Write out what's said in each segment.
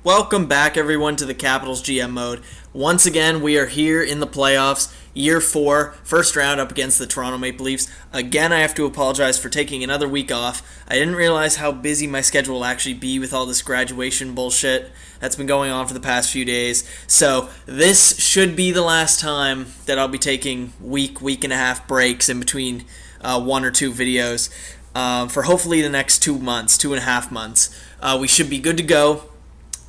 Welcome back, everyone, to the Capitals GM mode. Once again, we are here in the playoffs, year 4, first round up against the Toronto Maple Leafs. Again, I have to apologize for taking another week off. I didn't realize how busy my schedule will actually be with all this graduation bullshit that's been going on for the past few days. So this should be the last time that I'll be taking week and a half breaks in between one or two videos for hopefully the next 2 months, 2.5 months. We should be good to go.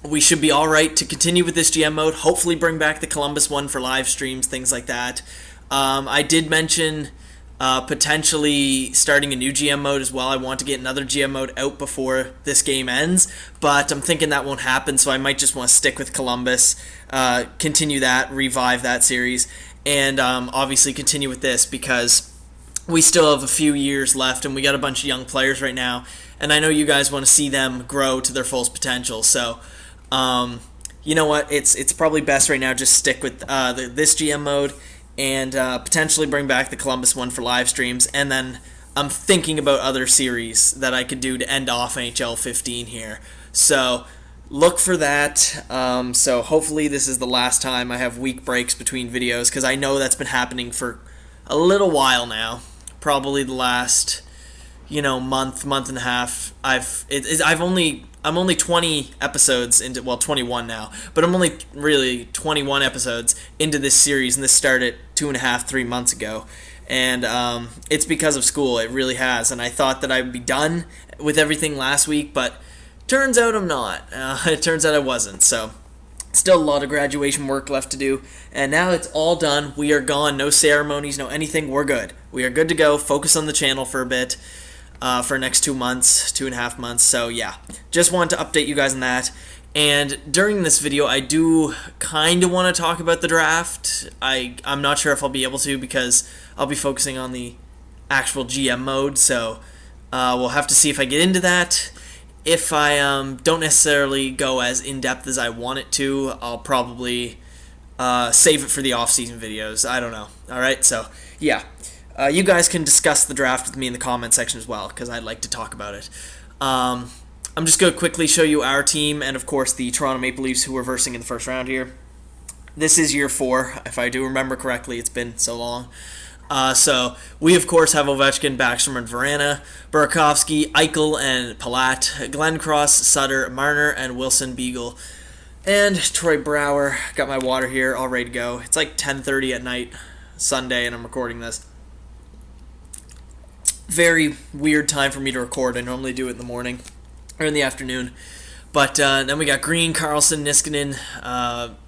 We should be all right to continue with this GM mode. Hopefully bring back the Columbus one for live streams, things like that. I did mention potentially starting a new GM mode as well. I want to get another GM mode out before this game ends, but I'm thinking that won't happen, so I might just want to stick with Columbus, continue that, revive that series, and obviously continue with this because we still have a few years left and we got a bunch of young players right now, and I know you guys want to see them grow to their fullest potential, so you know what? It's probably best right now just stick with this GM mode and potentially bring back the Columbus one for live streams. And then I'm thinking about other series that I could do to end off NHL 15 here. So look for that. So hopefully this is the last time I have week breaks between videos because I know that's been happening for a little while now. Probably the last month and a half. I'm only 20 episodes into, 21 now, but I'm only really 21 episodes into this series, and this started 2.5-3 months ago, and it's because of school. It really has, and I thought that I would be done with everything last week, but turns out I'm not. It turns out I wasn't, so still a lot of graduation work left to do, and now it's all done. We are gone. No ceremonies, no anything. We're good. We are good to go. Focus on the channel for a bit. For the next 2 months, 2.5 months. So yeah, just wanted to update you guys on that. And during this video, I do kind of want to talk about the draft. I'm not sure if I'll be able to because I'll be focusing on the actual GM mode. So we'll have to see if I get into that. If I don't necessarily go as in-depth as I want it to, I'll probably save it for the off-season videos. I don't know. All right, so yeah. You guys can discuss the draft with me in the comment section as well, because I'd like to talk about it. I'm just going to quickly show you our team, and of course the Toronto Maple Leafs, who we're versing in the first round here. This is year 4, if I do remember correctly. It's been so long. So we, of course, have Ovechkin, Backstrom, and Vrana, Burakovsky, Eichel, and Palat, Glenn Cross, Sutter, Marner, and Wilson Beagle. And Troy Brouwer. Got my water here, all ready to go. It's like 10:30 at night, Sunday, and I'm recording this. Very weird time for me to record. I normally do it in the morning or in the afternoon. But then we got Green, Carlson, Niskanen,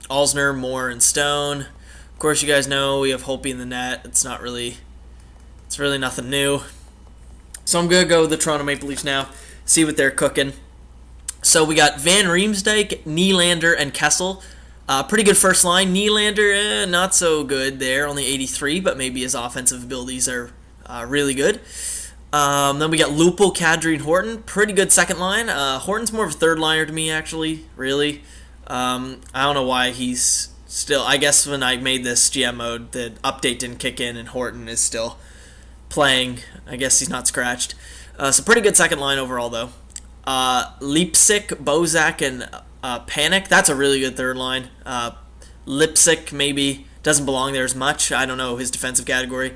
Alsner, Moore, and Stone. Of course, you guys know we have Holtby in the net. It's really nothing new. So I'm going to go with the Toronto Maple Leafs now, see what they're cooking. So we got Van Riemsdyk, Nylander, and Kessel. Pretty good first line. Nylander, not so good there, only 83, but maybe his offensive abilities are really good. Then we got Lupul, Kadri, and Horton. Pretty good second line. Horton's more of a third liner to me, actually, really. I don't know why he's still... I guess when I made this GM mode, the update didn't kick in, and Horton is still playing. I guess he's not scratched. So pretty good second line overall, though. Leipsic, Bozak, and Panic. That's a really good third line. Lipsic maybe doesn't belong there as much. I don't know his defensive category.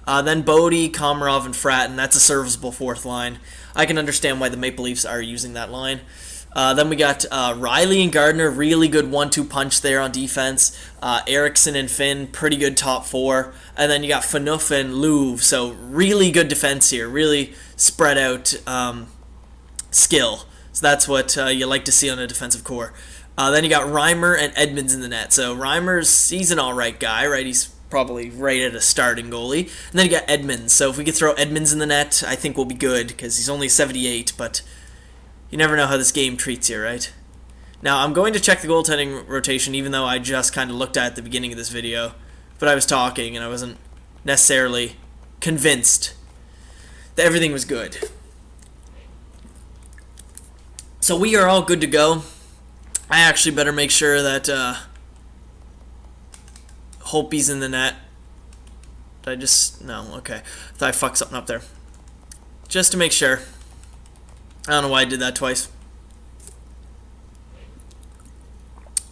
Then Bodie, Komarov, and Fratton. That's a serviceable fourth line. I can understand why the Maple Leafs are using that line. Then we got Riley and Gardner. Really good 1-2 punch there on defense. Eriksson and Finn. Pretty good top 4. And then you got Phaneuf and Louvre. So really good defense here. Really spread out skill. So that's what you like to see on a defensive core. Then you got Reimer and Edmonds in the net. So he's an alright guy, right? He's probably right at a starting goalie. And then you got Edmonds. So if we could throw Edmonds in the net, I think we'll be good because he's only 78, but you never know how this game treats you, right? Now, I'm going to check the goaltending rotation, even though I just kind of looked at it at the beginning of this video, but I was talking and I wasn't necessarily convinced that everything was good. So we are all good to go. I actually better make sure that Holtby's in the net. Did I just... No, okay. I thought I fucked something up there. Just to make sure. I don't know why I did that twice.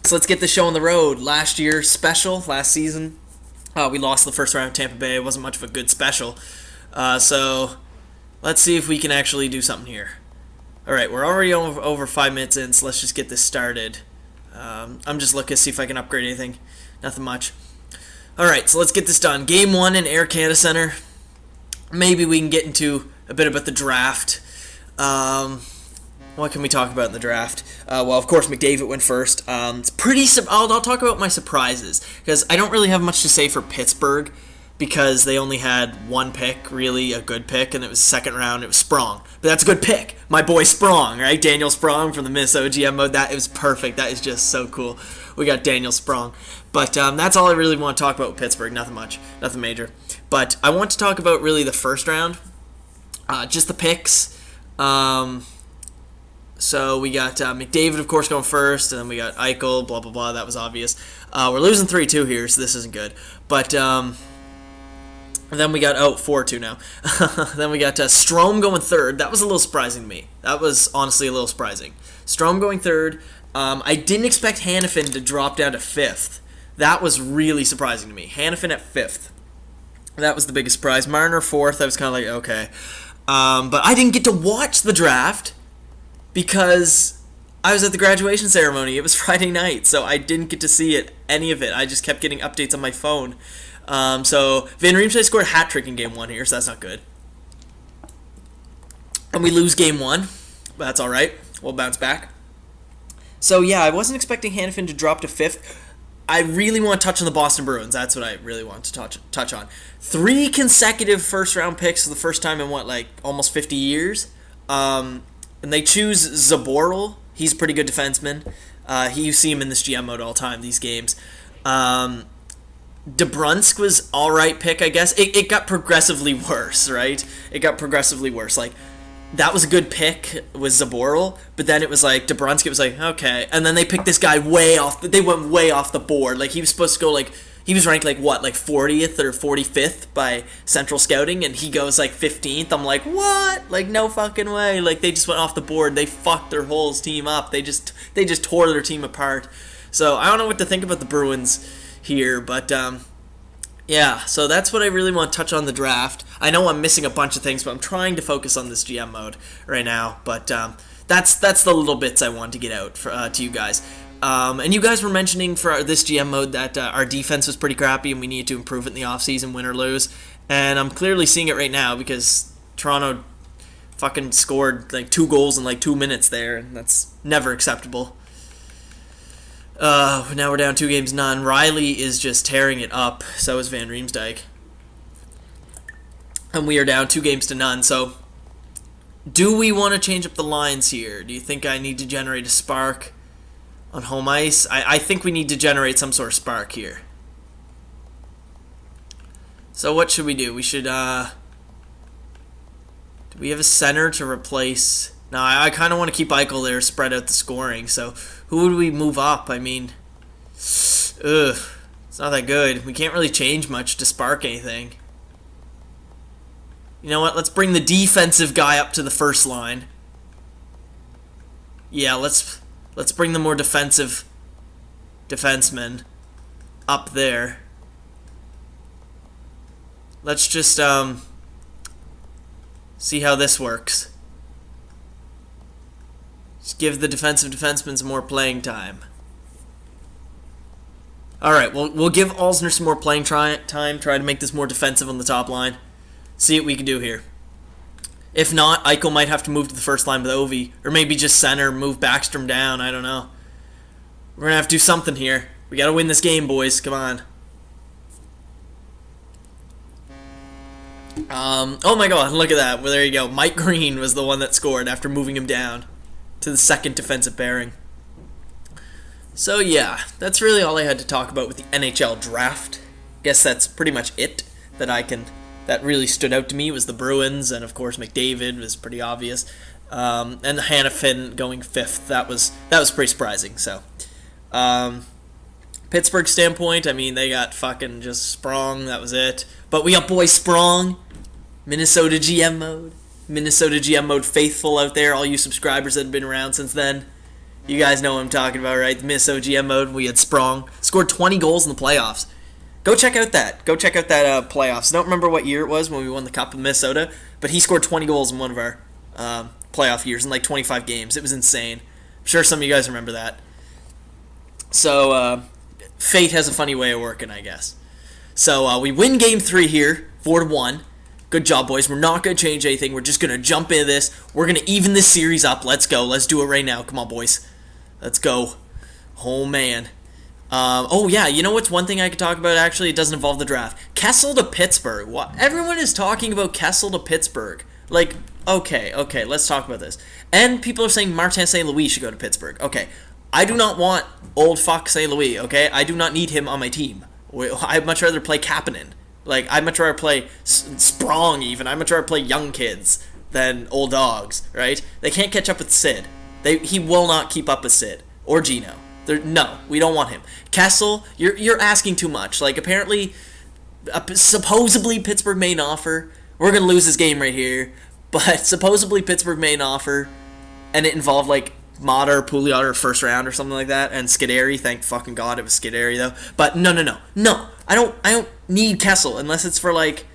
So let's get the show on the road. Last year special, last season, we lost the first round of Tampa Bay. It wasn't much of a good special. So let's see if we can actually do something here. All right, we're already over 5 minutes in, so let's just get this started. I'm just looking to see if I can upgrade anything. Nothing much. All right, so let's get this done. Game 1 in Air Canada Centre. Maybe we can get into a bit about the draft. What can we talk about in the draft? Well, of course, McDavid went first. It's pretty. I'll talk about my surprises because I don't really have much to say for Pittsburgh because they only had one pick, really a good pick, and it was second round. It was Sprong, but that's a good pick. My boy Sprong, right? Daniel Sprong from the Minnesota GM mode. That was perfect. That is just so cool. We got Daniel Sprong, but that's all I really want to talk about with Pittsburgh. Nothing much, nothing major. But I want to talk about really the first round, just the picks. So we got McDavid, of course, going first, and then we got Eichel, blah, blah, blah. That was obvious. We're losing 3-2 here, so this isn't good. But then we got, 4-2 now. Then we got Strome going third. That was a little surprising to me. That was honestly a little surprising. Strome going third. I didn't expect Hanifin to drop down to fifth. That was really surprising to me. Hanifin at fifth. That was the biggest surprise. Marner fourth. I was kind of like, okay. But I didn't get to watch the draft because I was at the graduation ceremony. It was Friday night, so I didn't get to see any of it. I just kept getting updates on my phone. So Van Riemsdyk scored a hat trick in Game 1 here, so that's not good. And we lose Game 1, but that's all right. We'll bounce back. So yeah, I wasn't expecting Hanifin to drop to fifth. I really want to touch on the Boston Bruins. That's what I really want to touch on. 3 consecutive first-round picks for the first time in, almost 50 years. And they choose Zaboral. He's a pretty good defenseman. You see him in this GM mode all the time, these games. DeBrusque was all right pick, I guess. It got progressively worse, right? It got progressively worse. That was a good pick with Zaboral, but then it was DeBrusque was okay. And then they picked this guy they went way off the board. He was supposed to go, he was ranked 40th or 45th by Central Scouting, and he goes 15th. I'm like, what? No fucking way. They just went off the board. They fucked their whole team up. They just tore their team apart. So I don't know what to think about the Bruins here, but yeah, so that's what I really want to touch on the draft. I know I'm missing a bunch of things, but I'm trying to focus on this GM mode right now. But that's the little bits I wanted to get out to you guys. And you guys were mentioning for this GM mode that our defense was pretty crappy and we needed to improve it in the offseason, win or lose. And I'm clearly seeing it right now because Toronto fucking scored 2 goals in 2 minutes there, and that's never acceptable. Now we're down 2-0. Riley is just tearing it up. So is Van Riemsdyk. And we are down 2-0. So, do we want to change up the lines here? Do you think I need to generate a spark on home ice? I think we need to generate some sort of spark here. So what should we do? We should, do we have a center to replace? No, I kind of want to keep Eichel there, spread out the scoring. So, who would we move up? I mean, it's not that good. We can't really change much to spark anything. You know what? Let's bring the defensive guy up to the first line. Yeah, let's bring the more defensive defenseman up there. Let's just see how this works. Just give the defensive defensemen some more playing time. Alright, we'll give Alzner some more playing time. Try to make this more defensive on the top line. See what we can do here. If not, Eichel might have to move to the first line with Ovi. Or maybe just center, move Backstrom down. I don't know. We're going to have to do something here. We got to win this game, boys. Come on. Oh my god, look at that. Well, there you go. Mike Green was the one that scored after moving him down to the second defensive pairing. So yeah, that's really all I had to talk about with the NHL draft. Guess that's pretty much it that really stood out to me was the Bruins, and of course McDavid was pretty obvious. And the Hanifin going fifth, that was pretty surprising. So Pittsburgh standpoint, I mean, they got fucking just Sprong, that was it. But we got boy Sprong, Minnesota GM mode faithful out there, all you subscribers that have been around since then. You guys know what I'm talking about, right? The Minnesota GM mode. We had Sprong. Scored 20 goals in the playoffs. Go check out that. Playoffs. I don't remember what year it was when we won the Cup in Minnesota, but he scored 20 goals in one of our playoff years in like 25 games. It was insane. I'm sure some of you guys remember that. So, fate has a funny way of working, I guess. So, we win Game 3 here, 4-1. Good job, boys. We're not going to change anything. We're just going to jump into this. We're going to even this series up. Let's go. Let's do it right now. Come on, boys. Let's go. Oh, man. Oh, yeah. You know what's one thing I could talk about, actually? It doesn't involve the draft. Kessel to Pittsburgh. What? Everyone is talking about Kessel to Pittsburgh. Like, okay. Let's talk about this. And people are saying Martin St. Louis should go to Pittsburgh. Okay. I do not want old fuck St. Louis, okay? I do not need him on my team. I'd much rather play Kapanen. Like, I'd much rather play Sprong, even. I'd much rather play young kids than old dogs, right? They can't catch up with Sid. He will not keep up with Sid or Gino. No, we don't want him. Kessel, you're asking too much. Like, apparently, supposedly Pittsburgh made an offer. We're going to lose this game right here. But supposedly Pittsburgh made an offer, and it involved, like, Mater, Pouliot, or first round or something like that, and Scuderi. Thank fucking God it was Scuderi though. But no. I don't need Kessel unless it's for like,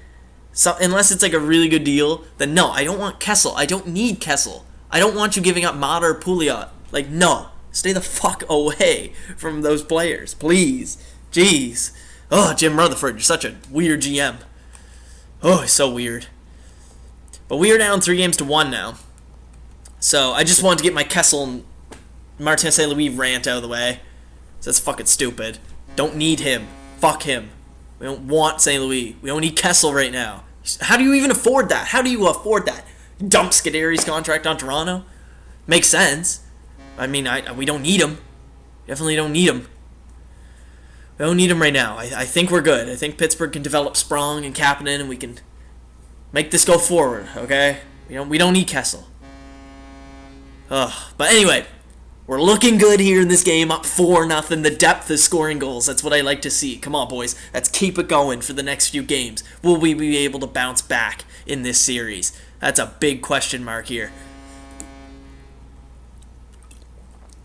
unless it's like a really good deal. Then no, I don't want Kessel. I don't need Kessel. I don't want you giving up Mater or Pouliot. Like no, stay the fuck away from those players, please. Jeez. Oh, Jim Rutherford, you're such a weird GM. Oh, he's so weird. But we are down 3-1 now. So, I just wanted to get my Kessel and Martin St. Louis rant out of the way. So that's fucking stupid. Don't need him. Fuck him. We don't want St. Louis. We don't need Kessel right now. How do you even afford that? How do you afford that? Dump Scuderi's contract on Toronto? Makes sense. I mean, we don't need him. Definitely don't need him. We don't need him right now. I think we're good. I think Pittsburgh can develop Sprong and Kapanen, and we can make this go forward, okay? We don't need Kessel. But anyway, we're looking good here in this game, up 4-0. The depth is scoring goals. That's what I like to see. Come on, boys. Let's keep it going for the next few games. Will we be able to bounce back in this series? That's a big question mark here.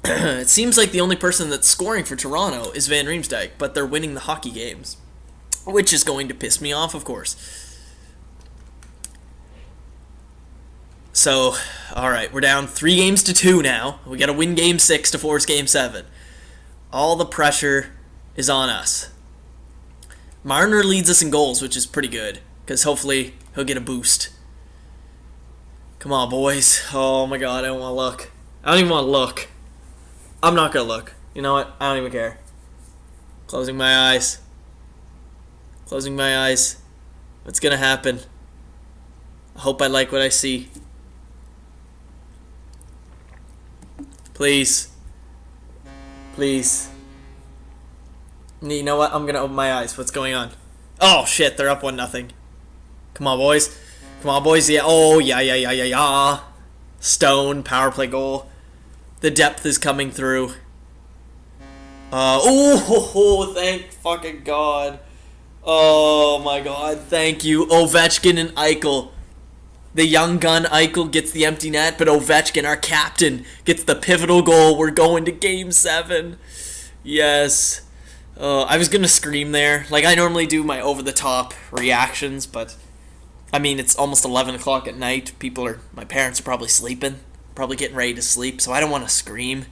It seems like the only person that's scoring for Toronto is Van Riemsdyk, but they're winning the hockey games, which is going to piss me off, of course. So, alright, we're down 3-2 now. We gotta win Game 6 to force Game 7. All the pressure is on us. Marner leads us in goals, which is pretty good, because hopefully he'll get a boost. Come on, boys. Oh my god, I don't want to look. I don't even want to look. I'm not gonna look. You know what? I don't even care. Closing my eyes. Closing my eyes. What's gonna happen? I hope I like what I see. Please. Please. You know what? I'm going to open my eyes. What's going on? Oh, shit. They're up 1-0. Come on, boys. Come on, boys. Yeah. Oh, yeah. Stone. Power play goal. The depth is coming through. Thank fucking God. Oh, my God. Thank you. Ovechkin and Eichel. The young gun Eichel gets the empty net, but Ovechkin, our captain, gets the pivotal goal. We're going to Game 7. Yes. I was going to scream there. Like, I normally do my over-the-top reactions, but, I mean, it's almost 11 o'clock at night. My parents are probably sleeping, probably getting ready to sleep, so I don't want to scream.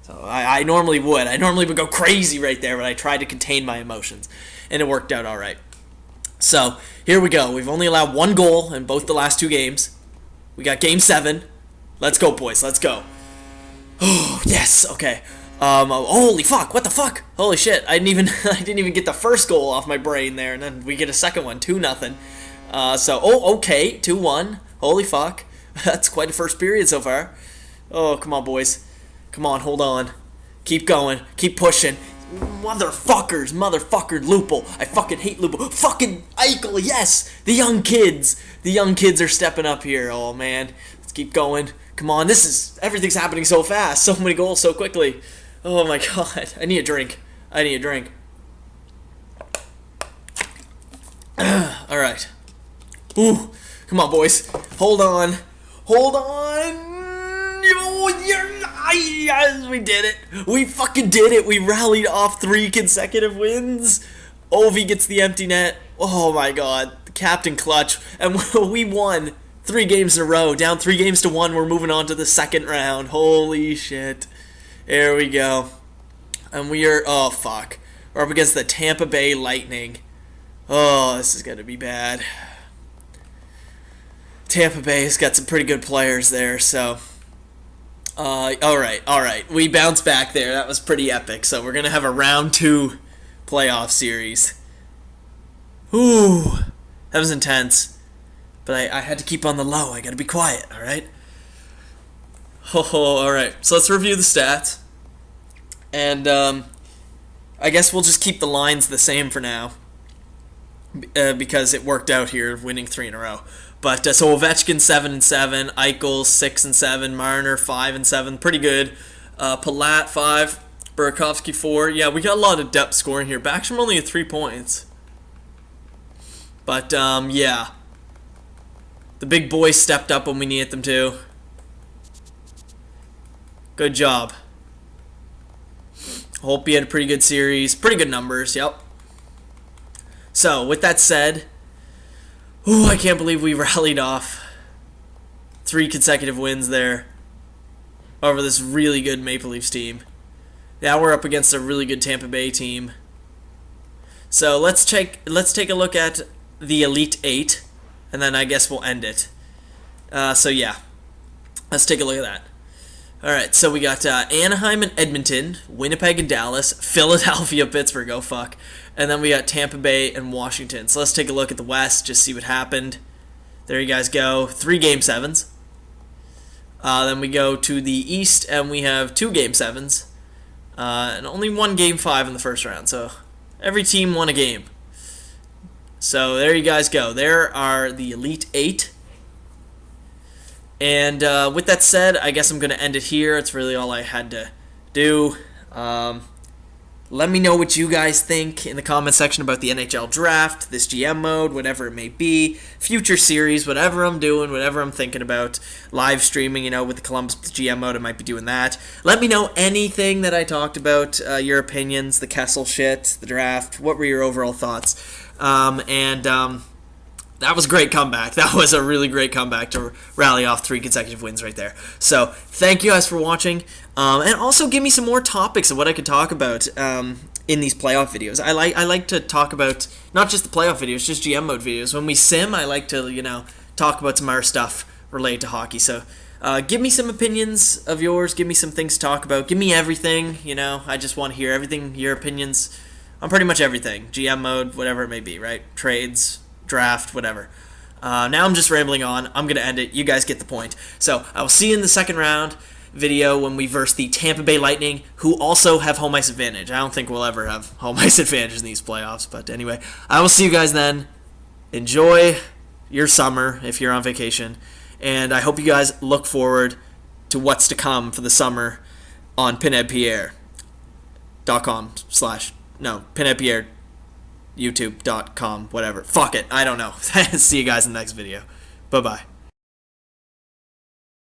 So I normally would. I normally would go crazy right there, but I tried to contain my emotions, and it worked out all right. So, here we go. We've only allowed one goal in both the last two games. We got Game 7. Let's go, boys. Let's go. Oh, yes. Okay. Holy fuck. What the fuck? Holy shit. I didn't even get the first goal off my brain there, and then we get a second one. 2-0. Okay. 2-1. Holy fuck. That's quite a first period so far. Oh, come on, boys. Come on, hold on. Keep going. Keep pushing. Motherfucker, Lupo. I fucking hate Lupo. Fucking Eichel, yes! The young kids are stepping up here. Oh, man. Let's keep going. Come on, everything's happening so fast. So many goals so quickly. Oh, my God. I need a drink. Alright. Ooh. Come on, boys. Hold on. Oh, Yes, we did it. We fucking did it. We rallied off 3 consecutive wins. Ovi gets the empty net. Oh my god. Captain clutch. And we won 3 games in a row. Down 3 games to 1. We're moving on to the second round. Holy shit. There we go. And we are... Oh, fuck. We're up against the Tampa Bay Lightning. Oh, this is going to be bad. Tampa Bay's got some pretty good players there, so... Alright. We bounced back there. That was pretty epic. So we're going to have a round 2 playoff series. Ooh, that was intense. But I had to keep on the low. I got to be quiet, alright? Oh, alright. So let's review the stats. And I guess we'll just keep the lines the same for now. Because it worked out here, winning 3 in a row. But so Ovechkin 7-7, Eichel 6-7, Marner 5-7, pretty good. Palat 5, Burakovsky 4. Yeah, we got a lot of depth scoring here. Backstrom only at 3 points. But yeah, the big boys stepped up when we needed them to. Good job. Hope you had a pretty good series, pretty good numbers. Yep. So with that said. Ooh, I can't believe we rallied off 3 consecutive wins there over this really good Maple Leafs team. Now we're up against a really good Tampa Bay team. So let's take a look at the Elite 8, and then I guess we'll end it. So yeah, let's take a look at that. Alright, so we got Anaheim and Edmonton, Winnipeg and Dallas, Philadelphia, Pittsburgh, oh fuck. And then we got Tampa Bay and Washington. So let's take a look at the West, just see what happened. There you guys go, 3 Game 7s. Then we go to the East, and we have 2 Game 7s. And only 1 Game 5 in the first round, so every team won a game. So there you guys go. There are the Elite 8. And with that said, I guess I'm going to end it here. It's really all I had to do. Let me know what you guys think in the comment section about the NHL draft, this GM mode, whatever it may be, future series, whatever I'm doing, whatever I'm thinking about, live streaming, with the Columbus GM mode, I might be doing that. Let me know anything that I talked about, your opinions, the Kessel shit, the draft, what were your overall thoughts, that was a great comeback. That was a really great comeback to rally off 3 consecutive wins right there. So, thank you guys for watching. And also give me some more topics of what I could talk about in these playoff videos. I like to talk about not just the playoff videos, just GM mode videos. When we sim, I like to, talk about some other stuff related to hockey. So, give me some opinions of yours. Give me some things to talk about. Give me everything, I just want to hear everything, your opinions on pretty much everything. GM mode, whatever it may be, right? Trades, draft, whatever. Now I'm just rambling on. I'm going to end it. You guys get the point. So I will see you in the second round video when we verse the Tampa Bay Lightning, who also have home ice advantage. I don't think we'll ever have home ice advantage in these playoffs. But anyway, I will see you guys then. Enjoy your summer if you're on vacation. And I hope you guys look forward to what's to come for the summer on pinheadpierre.com pinheadpierre youtube.com, whatever. Fuck it. I don't know. See you guys in the next video. Bye-bye.